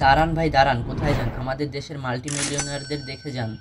দাঁড়ান ভাই দাঁড়ান, কোথায় যান? আমাদের দেশের মাল্টি মিলিয়নারদের দেখে যান।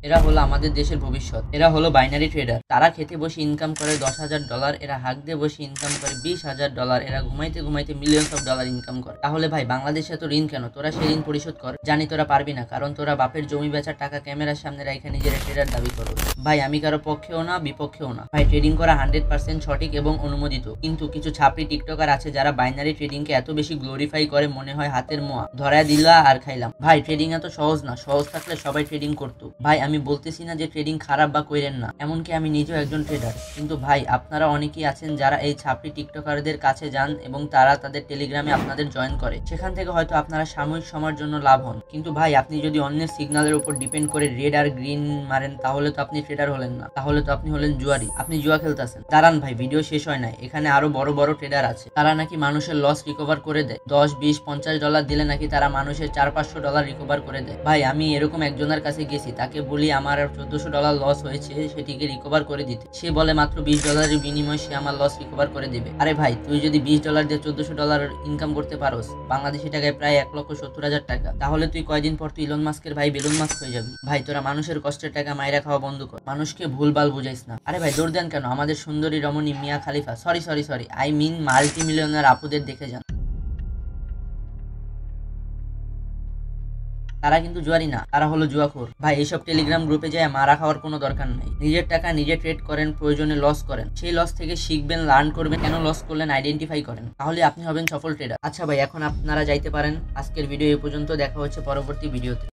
এরা হলো আমাদের দেশের ভবিষ্যৎ। এরা হলো বাইনারি ট্রেডার। তারা খেতে বসে ইনকাম করে $10,000, এরা হাঁক দিয়ে বসে ইনকাম করে $20,000, এরা ঘুমাইতে ঘুমাইতে মিলিয়ন্স অফ ডলার ইনকাম করে। তাহলে ভাই বাংলাদেশে এত ঋণ কেন? তোরা সেই ঋণ পরিশোধ কর। জানি তোরা পারবি না, কারণ তোরা বাপের জমি বেচার টাকা ক্যামেরার সামনে রাখা নিজের ট্রেডার দাবি করো। ভাই আমি কারো পক্ষেও না বিপক্ষেও না। ভাই ট্রেডিং করা 100% সঠিক এবং অনুমোদিত, কিন্তু কিছু ছাপড়ি টিকটকার আছে যারা বাইনারি ট্রেডিংকে এত বেশি গ্লোরিফাই করে মনে হয় হাতের মোয়া ধরায় দিলা আর খাইলাম। ভাই ট্রেডিং এত সহজ না, সহজ থাকলে সবাই ট্রেডিং করতো। ভাই আমি বলতেছি না যে ট্রেডিং খারাপ বা কইরেন না, এমনকি আমি নিজেও একজন ট্রেডার। কিন্তু ভাই আপনারা অনেকেই আছেন যারা এই ছাপড়ি টিকটকারদের কাছে যান এবং তারা তাদের টেলিগ্রামে আপনাদের জয়েন করে। সেখান থেকে হয়তো আপনারা সাময়িক সময়ের জন্য লাভ হন, কিন্তু ভাই আপনি যদি অন্যের সিগন্যালের উপর ডিপেন্ড করে রেড আর গ্রিন মারেন তাহলে তো আপনি ট্রেডার হলেন না, তাহলে তো আপনি হলেন জুয়ারি। আপনি জুয়া খেলতেছেন। দাঁড়ান ভাই, ভিডিও শেষ হয় নাই। এখানে আরো বড় বড় ট্রেডার আছে, তারা নাকি মানুষের লস রিকভার করে দেয়। 10, 20, $50 দিলে নাকি তারা মানুষের $400-500 রিকভার করে দেয়। ভাই আমি এরকম একজনের কাছে গেছি, তাকে বলি আমার $1400 লস হয়েছে, সেটিকে রিকভার করে দিতে। সে বলে মাত্র $20 বিনিময়ে সে আমার লস রিকভার করে দিবে। আরে ভাই তুই যদি $20 দিয়ে $1400 ইনকাম করতে পারোস, বাংলাদেশি টাকায় প্রায় 1,70,000 টাকা, তাহলে তুই কয়দিন পর তুই ইলন মাস্কের ভাই বেলুন মাস্ক হয়ে যাবি। ভাই তোরা মানুষের কষ্টের টাকা মাইরা খাওয়া বন্ধ কর, মানুষকে ভুলভাল বুঝাইস না। আরে ভাই দৌড় দেন কেন? আমাদের সুন্দরী রমণী Mia Khalifa, sorry I mean multi millionaire আপুদের দেখে যান। তারা কিন্তু জুয়ারি না, তারা হলো জুয়াখোর। ভাই এইসব টেলিগ্রাম গ্রুপে যায় মারা খাওয়ার কোনো দরকার নাই। নিজের টাকা নিজে ট্রেড করেন, প্রয়োজনে লস করেন, সেই লস থেকে শিখবেন, লার্ন করবেন, কেন লস করলেন আইডেন্টিফাই করেন, তাহলে আপনি হবেন সফল ট্রেডার। আচ্ছা ভাই এখন আপনারা যাইতে পারেন। আজকের ভিডিও এই পর্যন্ত, দেখা হচ্ছে পরবর্তী ভিডিওতে।